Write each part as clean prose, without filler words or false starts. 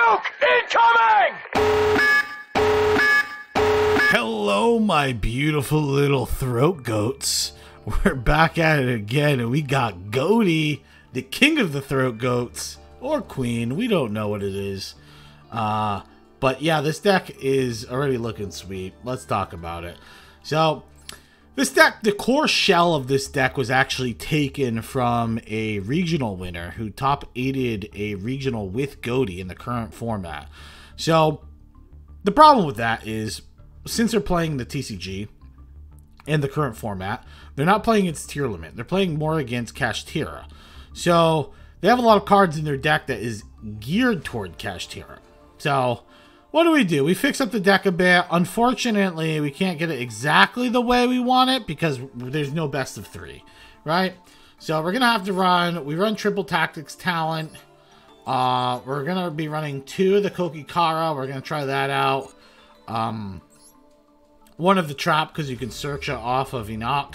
Nuke incoming! Hello, my beautiful little throat goats. We're back at it again, and we got Goaty, the king of the throat goats, or queen. We don't know what it is. But yeah, this deck is already looking sweet. Let's talk about it. So, this deck, the core shell of this deck was actually taken from a regional winner who top 8'd a regional with Goaty in the current format. So, the problem with that is, since they're playing the TCG in the current format, they're not playing against tier limit. They're playing more against Kashtira. So, they have a lot of cards in their deck that is geared toward Kashtira. So, what do? We fix up the deck a bit. Unfortunately, we can't get it exactly the way we want it because there's no best of 3, right? So we're going to have to we run Triple Tactics Talent. We're going to be running 2 of the Kokikara. We're going to try that out. One of the Trap because you can search it off of Enoch.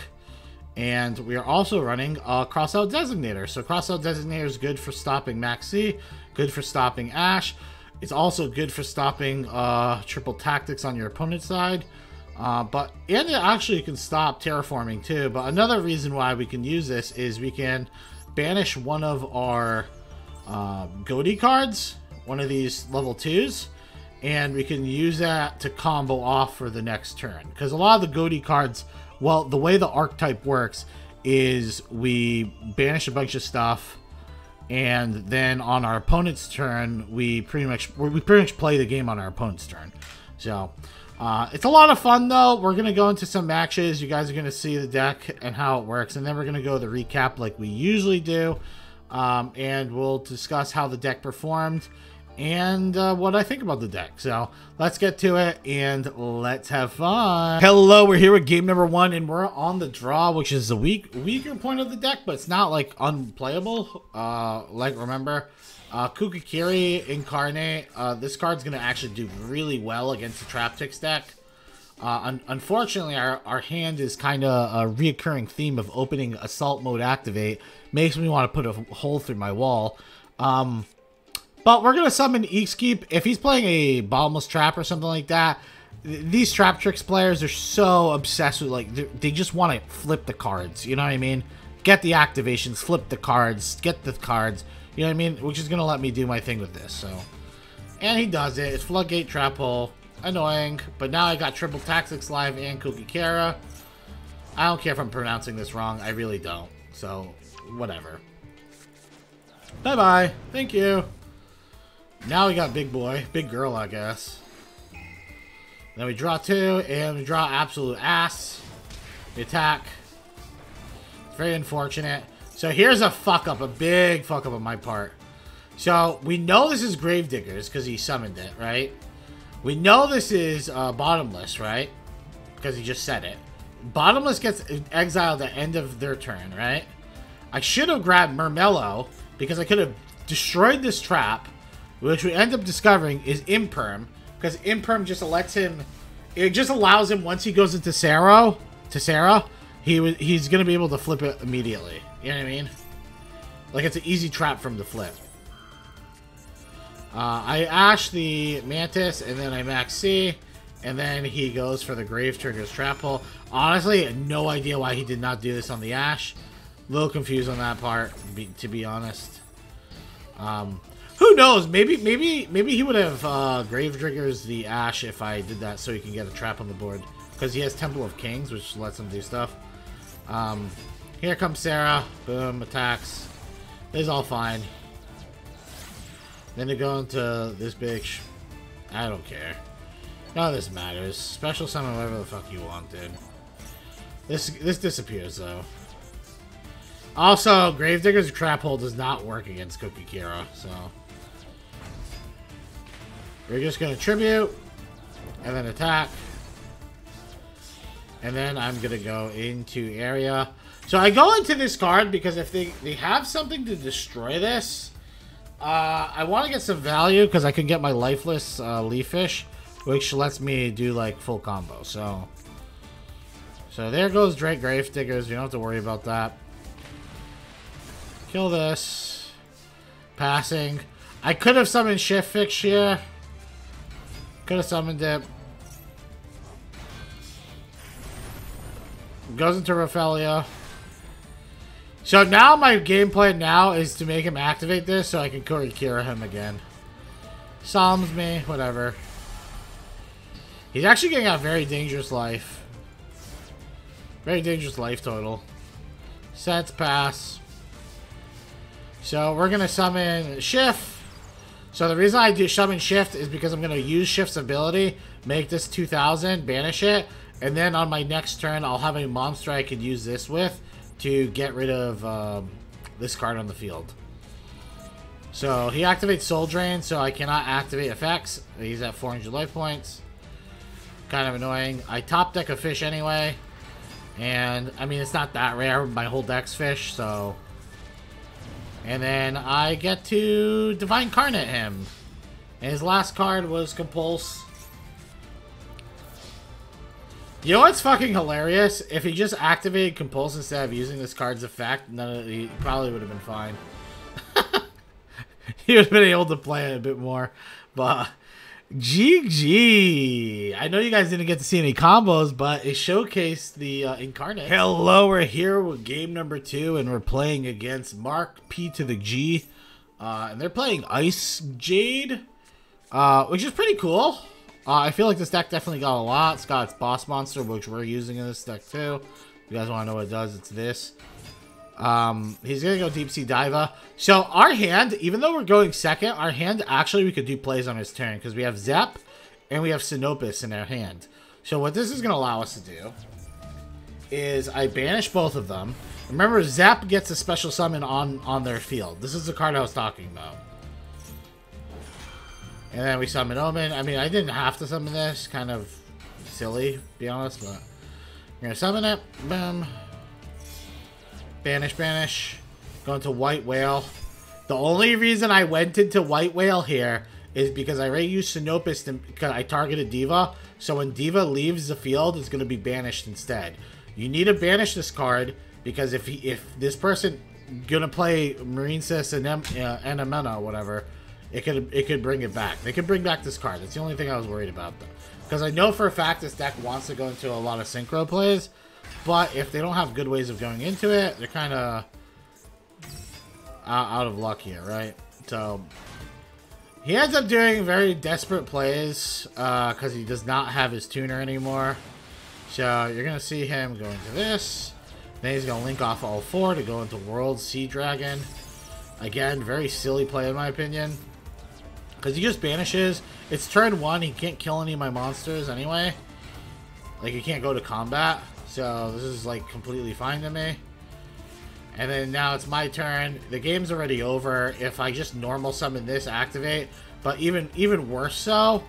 And we are also running Crossout Designator. So Crossout Designator is good for stopping Maxi, good for stopping Ash. It's also good for stopping Triple Tactics on your opponent's side. And it actually can stop Terraforming too. But another reason why we can use this is we can banish one of our Goaty cards, one of these level 2s, and we can use that to combo off for the next turn. Because a lot of the Goaty cards, well, the way the archetype works is we banish a bunch of stuff, and then on our opponent's turn, we pretty much play the game on our opponent's turn. So, it's a lot of fun though. We're going to go into some matches. You guys are going to see the deck and how it works. And then we're going to go to the recap like we usually do. And we'll discuss how the deck performed and what I think about the deck. So, let's get to it and let's have fun. Hello, we're here with game number 1 and we're on the draw, which is the weaker point of the deck, but it's not like unplayable. Remember, Kukikiri Incarnate, this card's gonna actually do really well against the Traptrix deck. Unfortunately, our hand is kind of a reoccurring theme of opening Assault Mode Activate. Makes me want to put a hole through my wall. But we're going to summon Eatskeep. If he's playing a Bottomless Trap or something like that, these Traptrix players are so obsessed with, like, they just want to flip the cards. You know what I mean? Get the activations, flip the cards, get the cards. You know what I mean? Which is going to let me do my thing with this, so. And he does it. It's Floodgate Trap Hole. Annoying. But now I got Triple Tactics Live and Kokikara. I don't care if I'm pronouncing this wrong. I really don't. So, whatever. Bye-bye. Thank you. Now we got big boy, big girl, I guess. Then we draw 2, and we draw absolute ass. We attack. It's very unfortunate. So here's a fuck up, a big fuck up on my part. So we know this is Gravediggers because he summoned it, right? We know this is Bottomless, right? Because he just said it. Bottomless gets exiled at the end of their turn, right? I should have grabbed Murmello because I could have destroyed this trap, which we end up discovering is Imperm, because Imperm just lets him, it just allows him, once he goes into Sarah, he's going to be able to flip it immediately. You know what I mean? Like, it's an easy trap for him to flip. I Ash the Mantis, and then I Max C, and then he goes for the Grave Trigger's Trap Hole. Honestly, I had no idea why he did not do this on the Ash. A little confused on that part, to be honest. Who knows? Maybe he would have Grave Triggers the Ash if I did that so he can get a trap on the board. Because he has Temple of Kings, which lets him do stuff. Here comes Sarah. Boom, attacks. This is all fine. Then they go into this big I don't care. None of this matters. Special summon whatever the fuck you want, dude. This disappears, though. Also, Gravedigger's Trap Hole does not work against Kokikara, so... We're just going to tribute, and then attack. And then I'm going to go into area. So I go into this card because if they have something to destroy this, I want to get some value because I can get my Lifeless Leafish, which lets me do like full combo. So there goes Drake Gravediggers. You don't have to worry about that. Kill this. Passing. I could have summoned Shift Fix here. Could have summoned it. Goes into Raphaelia. So now my game plan now is to make him activate this so I can Kurikira him again. Psalms me, whatever. He's actually getting a very dangerous life. Very dangerous life total. Sets pass. So we're gonna summon Shift. So the reason I do summon Shift is because I'm gonna use Shift's ability, make this 2000, banish it, and then on my next turn I'll have a monster I could use this with to get rid of this card on the field. So he activates Soul Drain, so I cannot activate effects. He's at 400 life points. Kind of annoying. I top deck a fish anyway. And, I mean, it's not that rare. My whole deck's fish, so... And then I get to Divine Incarnate him. And his last card was Compulse. You know what's fucking hilarious? If he just activated Compulse instead of using this card's effect, he probably would have been fine. He would have been able to play it a bit more. But... GG. I know you guys didn't get to see any combos, but it showcased the Incarnate. Hello, we're here with game number 2, and we're playing against Mark P to the G. And they're playing Ice Jade, which is pretty cool. I feel like this deck definitely got a lot. It's got its boss monster, which we're using in this deck too. If you guys want to know what it does, it's this. He's gonna go Deep Sea Diva. So our hand, even though we're going second, our hand actually we could do plays on his turn because we have Zep and we have Sinopus in our hand. So what this is gonna allow us to do is I banish both of them. Remember, Zep gets a special summon on their field. This is the card I was talking about. And then we summon Omen. I mean, I didn't have to summon this. Kind of silly, to be honest, but we're gonna summon it. Boom. Banish, banish. Going to White Whale. The only reason I went into White Whale here is because I already used Sinopus because I targeted Diva. So when Diva leaves the field, it's going to be banished instead. You need to banish this card because if this person gonna play Marine Sis and Anemona or whatever, it could bring it back. They could bring back this card. That's the only thing I was worried about though. Because I know for a fact this deck wants to go into a lot of synchro plays. But if they don't have good ways of going into it, they're kind of out of luck here, right? So he ends up doing very desperate plays because he does not have his tuner anymore. So you're going to see him go into this. Then he's going to link off all 4 to go into World Sea Dragon. Again, very silly play in my opinion. Because he just banishes. It's turn 1. He can't kill any of my monsters anyway. Like, he can't go to combat. So this is like completely fine to me. And then now it's my turn. The game's already over. If I just normal summon this, activate. But even worse so,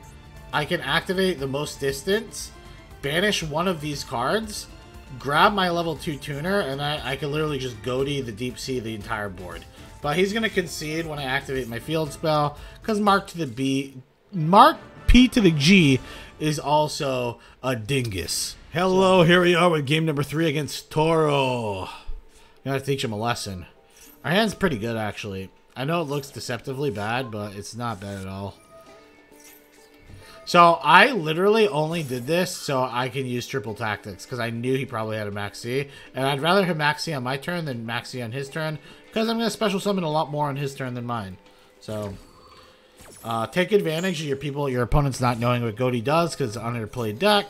I can activate the most distance, banish one of these cards, grab my level 2 tuner, and I can literally just Goatee the Deep Sea the entire board. But he's gonna concede when I activate my field spell, because Mark P to the G is also a dingus. Hello, here we are with game number 3 against Toro. Gotta teach him a lesson. Our hand's pretty good, actually. I know it looks deceptively bad, but it's not bad at all. So, I literally only did this so I can use triple tactics, because I knew he probably had a Maxi. And I'd rather have Maxi on my turn than Maxi on his turn, because I'm going to special summon a lot more on his turn than mine. So, take advantage of your opponents not knowing what Goatee does, because it's an underplayed deck.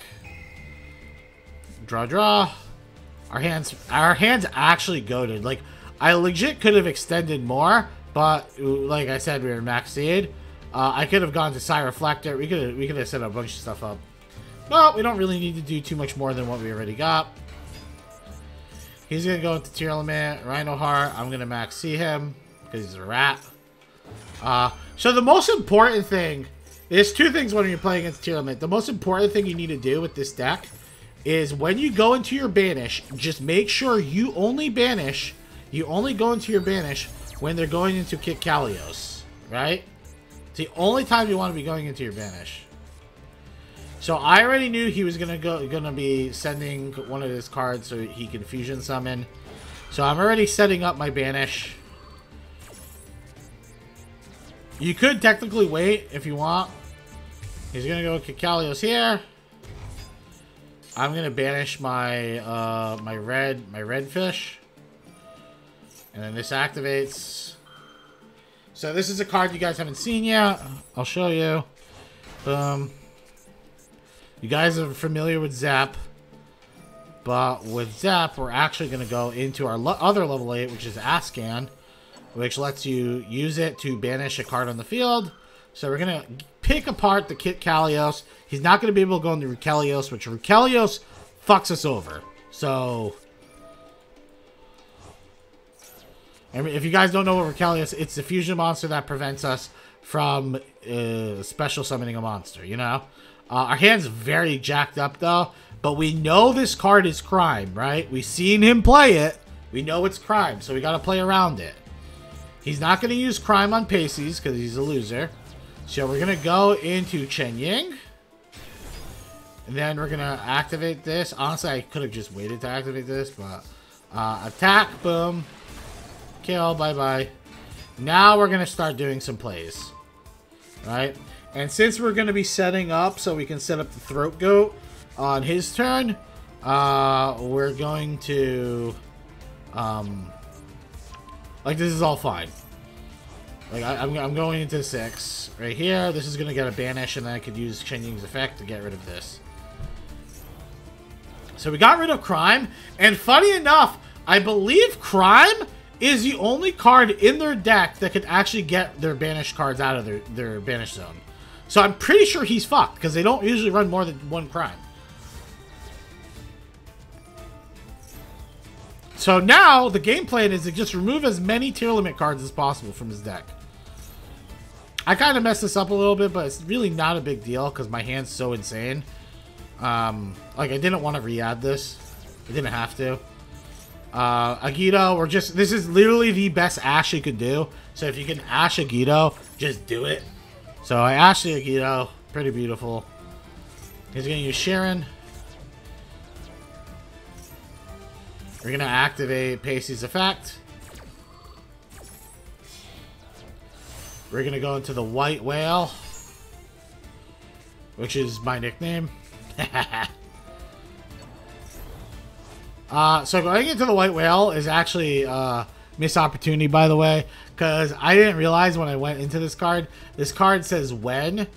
Draw. Our hands actually goated. Like, I legit could have extended more, but like I said, we were maxed. I could have gone to Psy Reflector. We could have set a bunch of stuff up. But we don't really need to do too much more than what we already got. He's gonna go into Tier Limit, Rhino Heart. I'm gonna max C him because he's a rat. So the most important thing, there's 2 things when you're playing against Tier Limit. The most important thing you need to do with this deck is when you go into your banish, just make sure you only go into your banish when they're going into Kick Kalios, right? It's the only time you want to be going into your banish. So I already knew he was gonna be sending one of his cards so he can fusion summon. So I'm already setting up my banish. You could technically wait if you want. He's gonna go Kikalios here. I'm gonna banish my my red fish, and then this activates. So this is a card you guys haven't seen yet. I'll show you. You guys are familiar with Zap, but with Zap, we're actually gonna go into our other level 8, which is Ascan, which lets you use it to banish a card on the field. So we're gonna pick apart the Kikalios. He's not gonna be able to go into Rukelios, which Rukelios fucks us over. So, I mean, if you guys don't know what Rukelios, it's the fusion monster that prevents us from special summoning a monster, you know? Our hand's very jacked up, though. But we know this card is Crime, right? We've seen him play it. We know it's Crime, so we gotta play around it. He's not gonna use Crime on Pacey's, because he's a loser. So we're gonna go into Chen Ying. And then we're gonna activate this. Honestly, I could have just waited to activate this, but attack, boom. Kill, bye-bye. Now we're gonna start doing some plays. Right? And since we're gonna be setting up so we can set up the Throat Goat on his turn, we're going to like, this is all fine. Like, I'm going into 6 right here. This is going to get a banish, and then I could use Chen Ying's effect to get rid of this. So we got rid of Crime, and funny enough, I believe Crime is the only card in their deck that could actually get their banished cards out of their banish zone. So I'm pretty sure he's fucked, because they don't usually run more than one Crime. So now, the game plan is to just remove as many tier limit cards as possible from his deck. I kind of messed this up a little bit, but it's really not a big deal because my hand's so insane. Like, I didn't want to re-add this. I didn't have to. Agito, this is literally the best Ash you could do. So if you can Ash Agito, just do it. So I Ashed the Agito. Pretty beautiful. He's going to use Sharon. We're going to activate Pacey's effect. We're going to go into the White Whale, which is my nickname. So going into the White Whale is actually missed opportunity, by the way, because I didn't realize when I went into this card says when,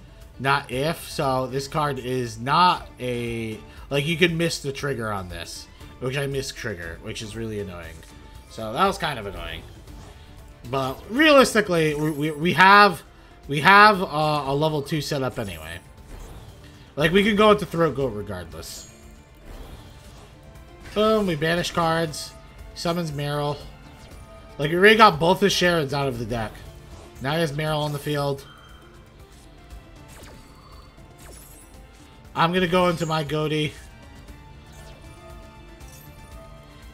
not if. So this card is not a, like, you could miss the trigger on this. Which I missed trigger, which is really annoying. So that was kind of annoying. But realistically, we have a level 2 set up anyway. Like, we can go into Throat Goat regardless. Boom, we banish cards. Summons Meryl. Like, we already got both the Sharons out of the deck. Now he has Meryl on the field. I'm gonna go into my Goaty.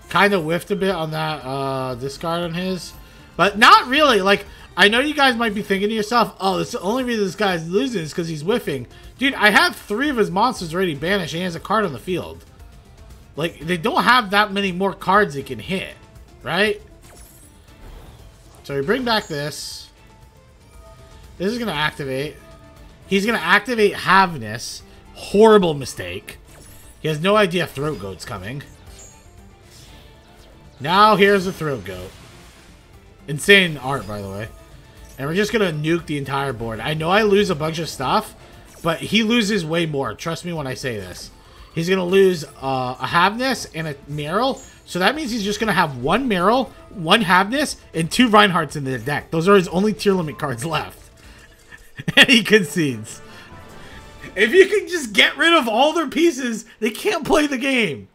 Kind of whiffed a bit on that discard on his, but not really. Like, I know you guys might be thinking to yourself, oh, the only reason this guy's losing is because he's whiffing. Dude, I have 3 of his monsters already banished and he has a card on the field. Like, they don't have that many more cards they can hit, right? So we bring back this. This is going to activate. He's going to activate Havness. Horrible mistake. He has no idea Throat Goat's coming. Now here's the Throat Goat. Insane art, by the way. And we're just going to nuke the entire board. I know I lose a bunch of stuff, but he loses way more. Trust me when I say this. He's going to lose a Havness and a Meryl. So that means he's just going to have 1 Meryl, 1 Havness, and 2 Reinhardts in the deck. Those are his only tier limit cards left. And he concedes. If you can just get rid of all their pieces, they can't play the game.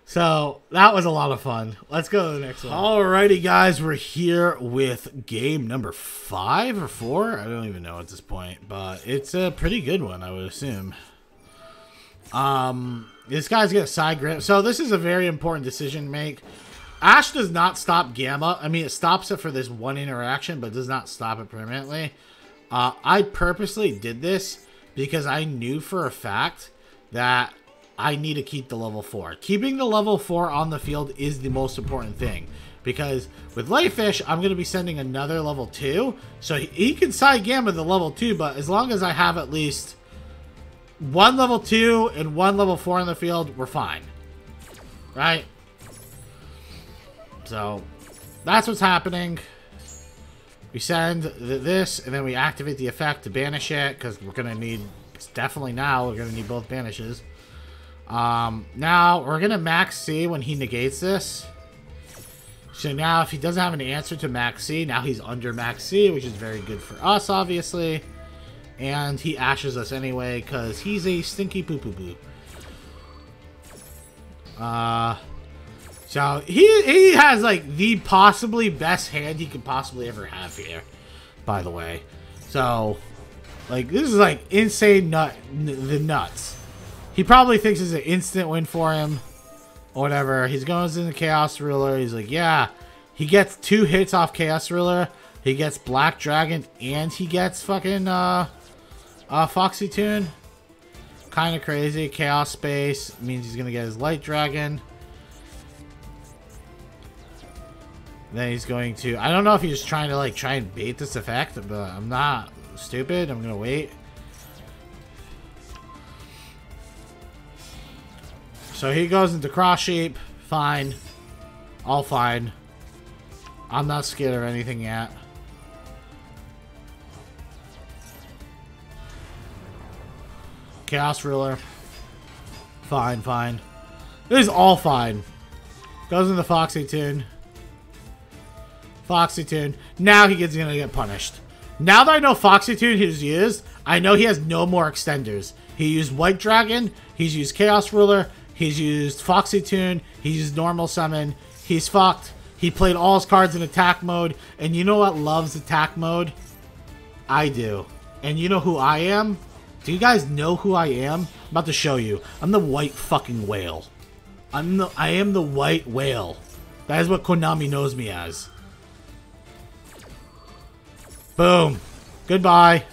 So, that was a lot of fun. Let's go to the next one. Alrighty, guys. We're here with game number 5 or 4. I don't even know at this point. But it's a pretty good one, I would assume. This guy's going to side grip. So, this is a very important decision to make. Ash does not stop Gamma. I mean, it stops it for this one interaction, but does not stop it permanently. I purposely did this because I knew for a fact that I need to keep the level 4. Keeping the level 4 on the field is the most important thing. Because with Lightfish, I'm going to be sending another level 2. So he can side gamma the level 2, but as long as I have at least one level 2 and one level 4 in the field, we're fine. Right? So that's what's happening. We send this, and then we activate the effect to banish it, because we're going to need, definitely now, we're going to need both banishes. Now, we're going to max C when he negates this. So now, if he doesn't have an answer to max C, now he's under max C, which is very good for us, obviously. And he ashes us anyway, because he's a stinky poo-poo-poo. So, he has, like, the possibly best hand he could possibly ever have here, by the way. So, like, this is, like, insane the nuts. He probably thinks it's an instant win for him. Or whatever. He's going into Chaos Ruler. He's like, yeah. He gets 2 hits off Chaos Ruler. He gets Black Dragon. And he gets fucking Foxy Tune. Kind of crazy. Chaos Space means he's going to get his Light Dragon. Then he's going to... I don't know if he's trying to like try and bait this effect. But I'm not stupid. I'm going to wait. So he goes into Cross Sheep. Fine. All fine. I'm not scared of anything yet. Chaos Ruler. Fine, fine. This is all fine. Goes into Foxy Tune. Foxy Tune. Now he's gonna get punished. Now that I know Foxy Tune he's used, I know he has no more extenders. He used White Dragon. He's used Chaos Ruler. He's used Foxy Tune. He's used Normal Summon. He's fucked. He played all his cards in attack mode. And you know what loves attack mode? I do. And you know who I am? Do you guys know who I am? I'm about to show you. I'm the white fucking whale. I am the white whale. That is what Konami knows me as. Boom. Goodbye.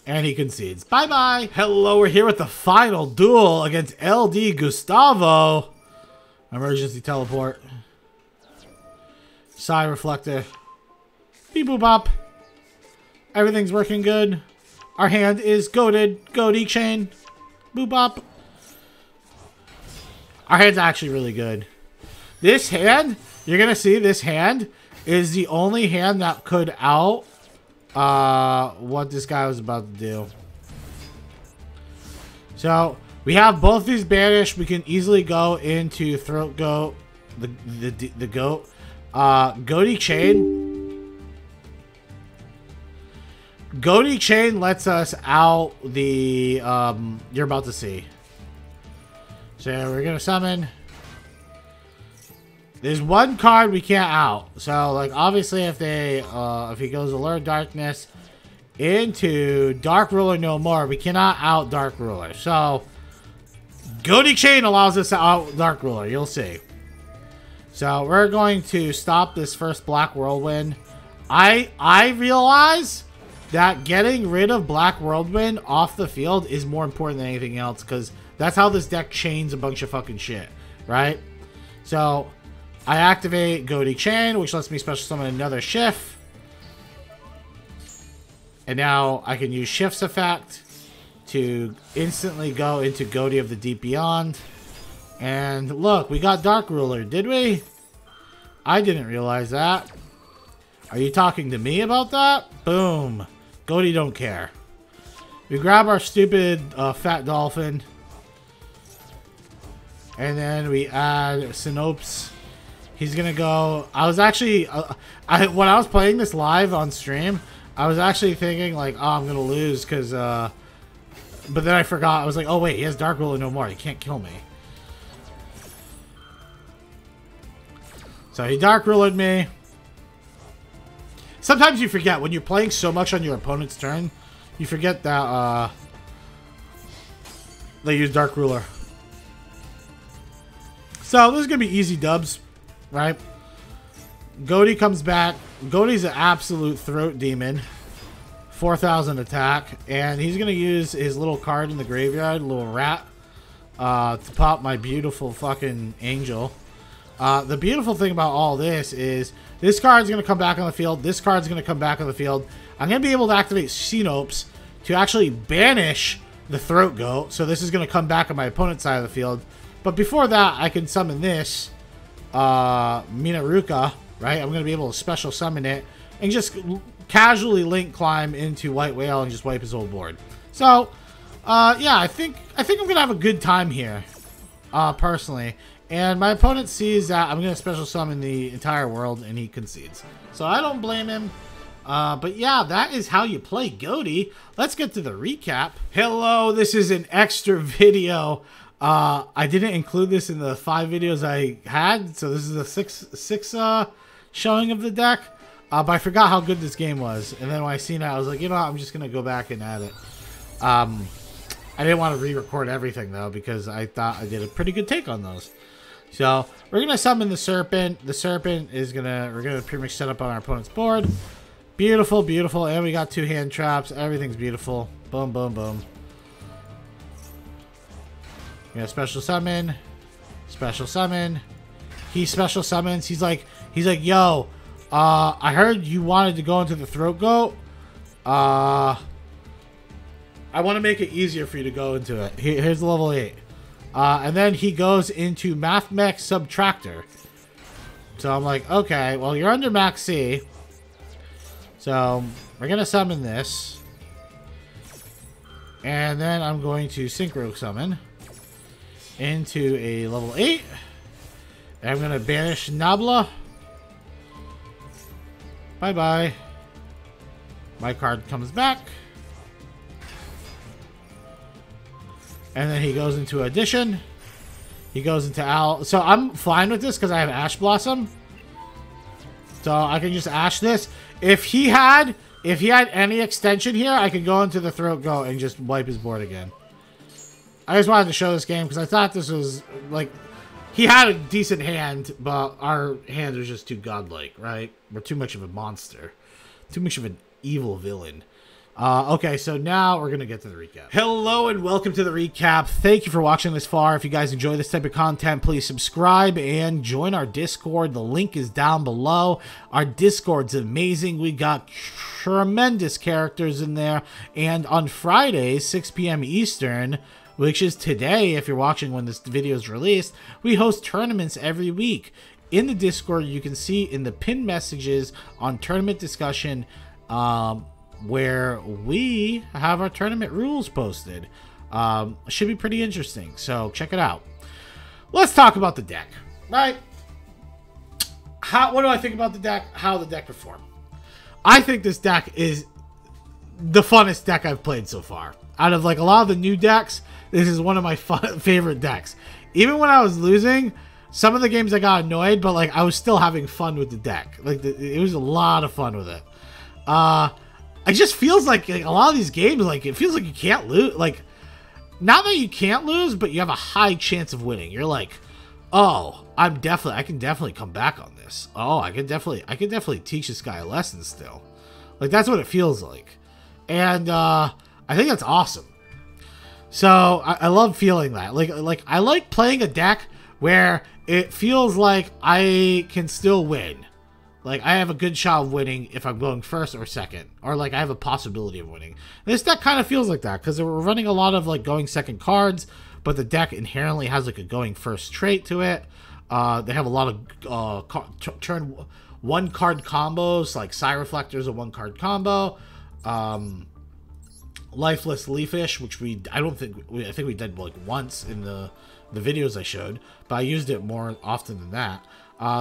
And he concedes. Bye-bye. Hello, we're here with the final duel against LD Gustavo. Emergency teleport. Psy Reflector. Beep boop bop. Everything's working good. Our hand is goated. Goaty chain. Boop bop. Our hand's actually really good. This hand, you're going to see this hand is the only hand that could out what this guy was about to do. So we have both these banished. We can easily go into Throat Goat, the goat. Goaty Chain. Goaty Chain lets us out the you're about to see. So we're gonna summon. There's one card we can't out. So, like, obviously, if he goes Allure Darkness into Dark Ruler no more, we cannot out Dark Ruler. So, Goaty Chain allows us to out Dark Ruler. You'll see. So, we're going to stop this first Black Whirlwind. I realize that getting rid of Black Whirlwind off the field is more important than anything else, because that's how this deck chains a bunch of fucking shit, right? So, I activate Goaty Chain, which lets me special summon another Shift. And now I can use Shift's effect to instantly go into Goaty of the Deep Beyond. And look, we got Dark Ruler, did we? I didn't realize that. Are you talking to me about that? Boom. Goaty don't care. We grab our stupid Fat Dolphin. And then we add Sinopes. He's gonna go. I was actually, when I was playing this live on stream, I was actually thinking like, oh, I'm gonna lose because, but then I forgot. I was like, oh wait, he has Dark Ruler no more. He can't kill me. So he Dark Rulered me. Sometimes you forget when you're playing so much on your opponent's turn, you forget that they use Dark Ruler. So this is gonna be easy dubs. Right? Goaty comes back. Goaty's an absolute throat demon. 4,000 attack. And he's going to use his little card in the graveyard, little rat. to pop my beautiful fucking Angel. The beautiful thing about all this is this card's going to come back on the field. This card's going to come back on the field. I'm going to be able to activate Sinopes to actually banish the Throat Goat. So this is going to come back on my opponent's side of the field. But before that, I can summon this Minaruka, right? I'm going to be able to special summon it and just casually link climb into White Whale and just wipe his whole board. So, yeah, I think I'm going to have a good time here, personally. And my opponent sees that I'm going to special summon the entire world, and he concedes. So I don't blame him. But yeah, that is how you play Goaty. Let's get to the recap. Hello, this is an extra video. I didn't include this in the 5 videos I had, so this is a six showing of the deck. But I forgot how good this game was, and then when I seen it, I was like, you know what, I'm just going to go back and add it. I didn't want to re-record everything, though, because I thought I did a pretty good take on those. So, we're going to summon the Serpent. The Serpent is we're going to pretty much set up on our opponent's board. Beautiful, beautiful. And we got 2 hand traps. Everything's beautiful. Boom, boom, boom. We're going to special summon. Special summon. He special summons. He's like, yo, I heard you wanted to go into the Throat Goat. I want to make it easier for you to go into it. Here's the level 8. And then he goes into Mathmech Subtractor. So I'm like, okay, well, you're under Max C. So we're going to summon this. And then I'm going to Synchro Summon into a level 8. And I'm going to banish Nabla. Bye-bye. My card comes back. And then he goes into Addition. He goes into Owl. So I'm fine with this because I have Ash Blossom. So I can just Ash this. If he had any extension here, I could go into the Throat Goat and just wipe his board again. I just wanted to show this game because I thought this was like, he had a decent hand, but our hand was just too godlike, right? We're too much of a monster. Too much of an evil villain. Okay, so now we're going to get to the recap. Hello and welcome to the recap. Thank you for watching this far. If you guys enjoy this type of content, please subscribe and join our Discord. The link is down below. Our Discord's amazing. We got tremendous characters in there. And on Fridays, 6 p.m. Eastern, which is today if you're watching when this video is released, we host tournaments every week. In the Discord, you can see in the pinned messages on tournament discussion, where we have our tournament rules posted. Should be pretty interesting, so check it out. Let's talk about the deck, right? What do I think about the deck? How the deck performed? I think this deck is the funnest deck I've played so far. Out of like a lot of the new decks, this is one of my favorite decks. Even when I was losing, some of the games I got annoyed, but like I was still having fun with the deck. Like it was a lot of fun with it. It just feels like a lot of these games, like, it feels like you can't lose. Like, not that you can't lose, but you have a high chance of winning. You're like, oh, I can definitely come back on this. Oh, I can definitely teach this guy a lesson still. Like, that's what it feels like. And, I think that's awesome. So, I love feeling that. Like, I like playing a deck where it feels like I can still win. Like, I have a good shot of winning if I'm going first or second. Or, like, I have a possibility of winning. This deck kind of feels like that. Because we're running a lot of, like, going second cards. But the deck inherently has, like, a going first trait to it. They have a lot of turn 1 card combos. Like, Psy Reflector's a 1 card combo. Lifeless Leafish, which I think we did, like, once in the videos I showed. But I used it more often than that.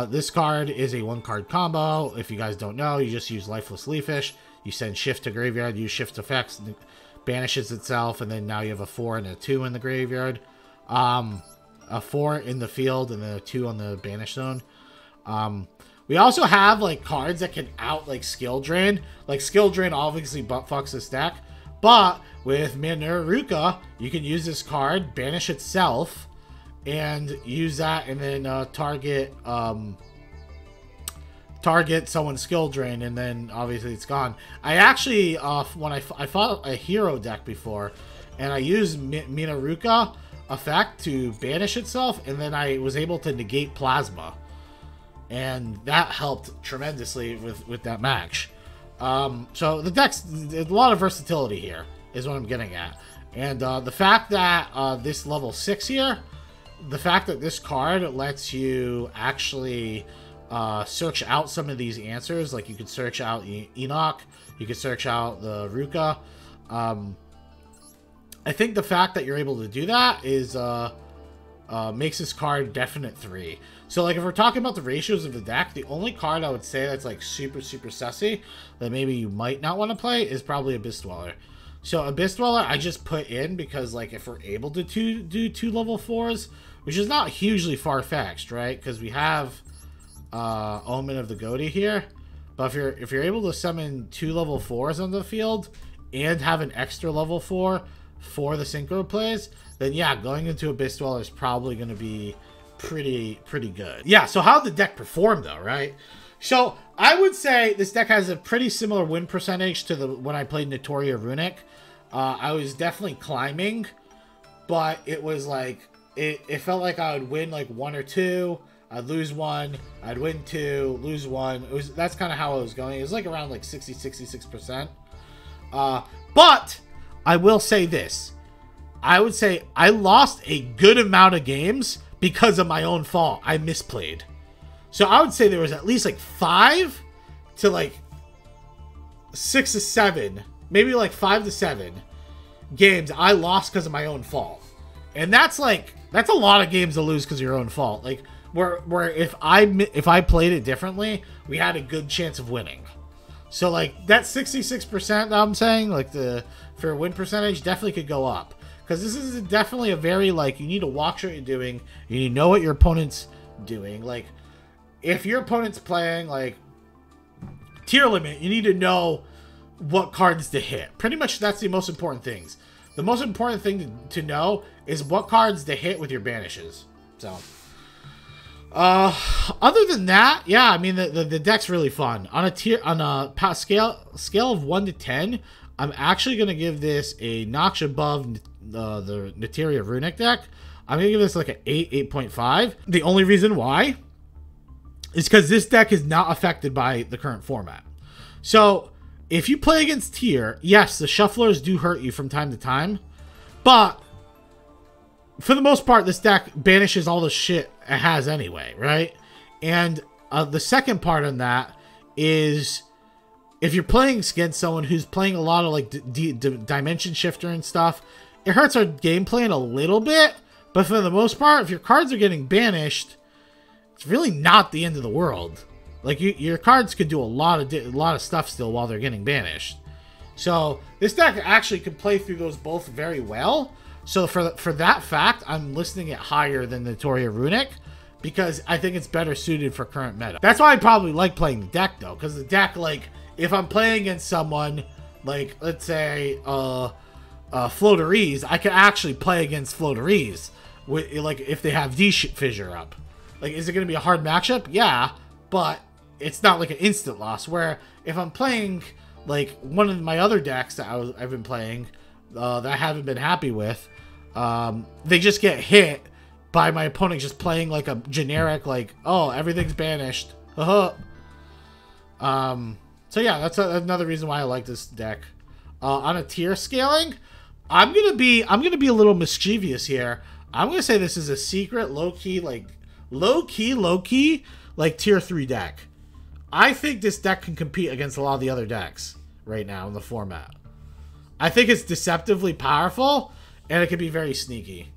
This card is a 1 card combo. If you guys don't know, you just use Lifeless Leafish. You send Shift to graveyard, use Shift effects, banishes itself, and then now you have a 4 and a 2 in the graveyard. A 4 in the field, and then a 2 on the banish zone. We also have, like, cards that can like, Skill Drain. Like, Skill Drain obviously butt-fucks this deck. But with Minaruka, you can use this card, banish itself, and use that, and then target someone's Skill Drain, and then obviously it's gone. I actually, when I fought a hero deck before, and I used Minaruka, effect to banish itself, and then I was able to negate plasma, and that helped tremendously with that match. So the deck's a lot of versatility here is what I'm getting at, and the fact that this level 6 here, the fact that this card lets you actually search out some of these answers, like you could search out Enoch, you could search out the Ruka. I think the fact that you're able to do that is makes this card definite 3. So like if we're talking about the ratios of the deck, the only card I would say that's like super sussy that maybe you might not want to play is probably Abyss Dweller. So Abyss Dweller I just put in because like if we're able to do 2 level 4s, which is not hugely far-fetched, right? Because we have Omen of the Goaty here. But if you're able to summon 2 level 4s on the field and have an extra level 4 for the synchro plays, then yeah, going into Abyss Dweller is probably going to be pretty good. Yeah, so how'd the deck perform though, right? So I would say this deck has a pretty similar win percentage to the when I played Notoria Runic. I was definitely climbing, but it was like it felt like I would win like 1 or 2, I'd lose 1, I'd win 2, lose 1. That's kind of how it was going. It was like around like 66%. But I will say this. I would say I lost a good amount of games because of my own fault. I misplayed. So I would say there was at least like 5 to like 6 to 7, maybe like 5 to 7 games I lost because of my own fault. And that's a lot of games to lose because of your own fault. Like where if I played it differently, we had a good chance of winning. So like that 66% that I'm saying, like for a win percentage, definitely could go up. Because this is definitely a very, like, you need to watch what you're doing. You need to know what your opponent's doing. Like, if your opponent's playing, like, tier limit, you need to know what cards to hit. Pretty much that's the most important things. The most important thing to know is what cards to hit with your banishes. So, other than that, yeah, I mean, the deck's really fun. On a scale of 1 to 10, I'm actually going to give this a notch above the Notoria Runic deck. I'm going to give this like an 8, 8.5. The only reason why is because this deck is not affected by the current format. So, if you play against tier, yes, the shufflers do hurt you from time to time, but for the most part, this deck banishes all the shit it has anyway, right? And the second part on that is if you're playing against someone who's playing a lot of like Dimension Shifter and stuff, it hurts our game plan a little bit, but for the most part, if your cards are getting banished, it's really not the end of the world. Like your cards could do a lot of stuff still while they're getting banished. So this deck actually could play through those both very well. So for that fact, I'm listing it higher than Notoria Runic because I think it's better suited for current meta. That's why I probably like playing the deck though, because the deck, like, if I'm playing against someone like, let's say Floateries, I can actually play against Floateries with, like, if they have D-Fissure up. Like, is it going to be a hard matchup? Yeah, but it's not like an instant loss. Where if I'm playing like one of my other decks that I've been playing that I haven't been happy with, they just get hit by my opponent just playing like a generic, like, oh, everything's banished. So yeah, that's another reason why I like this deck. On a tier scaling, I'm gonna be a little mischievous here. I'm gonna say this is a secret low key like tier 3 deck. I think this deck can compete against a lot of the other decks right now in the format. I think it's deceptively powerful and it can be very sneaky.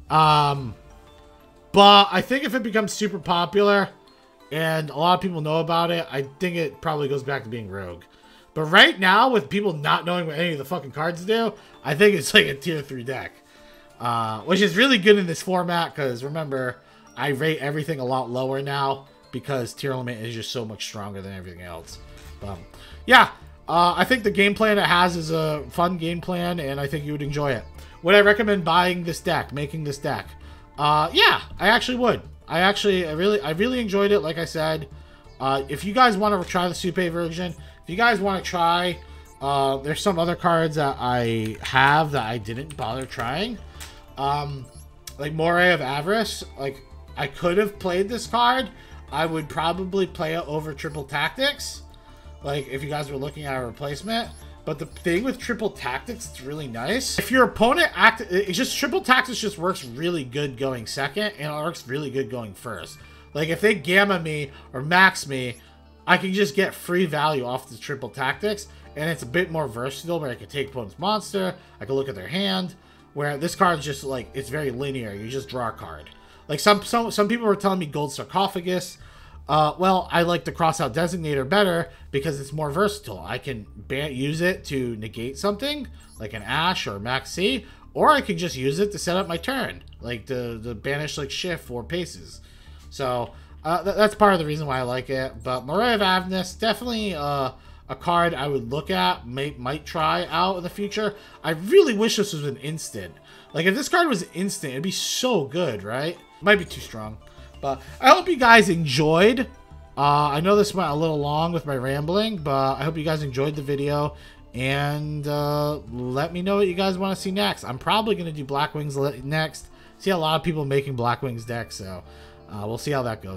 But I think if it becomes super popular and a lot of people know about it, I think it probably goes back to being Rogue. But right now, with people not knowing what any of the fucking cards do, I think it's like a tier 3 deck. Which is really good in this format, because remember, I rate everything a lot lower now, because tier limit is just so much stronger than everything else. Yeah, I think the game plan it has is a fun game plan, and I think you would enjoy it. Would I recommend buying this deck, making this deck? Yeah, I actually would. I really enjoyed it, like I said. If you guys want to try the Supe version, if you guys want to try, there's some other cards that I have that I didn't bother trying. like Moray of Avarice, like I could have played this card. I would probably play it over Triple Tactics, like if you guys were looking at a replacement. But the thing with Triple Tactics, it's really nice. If your opponent it's just Triple Tactics just works really good going second, and it works really good going first. Like if they Gamma me or Max me, I can just get free value off the Triple Tactics, and it's a bit more versatile where I can take opponent's monster, I can look at their hand, where this card's just like, it's very linear. You just draw a card. Like some people were telling me Gold Sarcophagus. Well, I like the Crossout Designator better because it's more versatile. I can use it to negate something, like an Ash or Max C, or I can just use it to set up my turn, like the banish like Shift 4 paces. So that's part of the reason why I like it. But Moray of Avarice, definitely a card I would look at, might try out in the future. I really wish this was an instant. Like if this card was instant, it'd be so good, right? Might be too strong. But I hope you guys enjoyed. I know this went a little long with my rambling, but I hope you guys enjoyed the video. And let me know what you guys want to see next. I'm probably going to do Black Wings next. See a lot of people making Black Wings decks, so we'll see how that goes.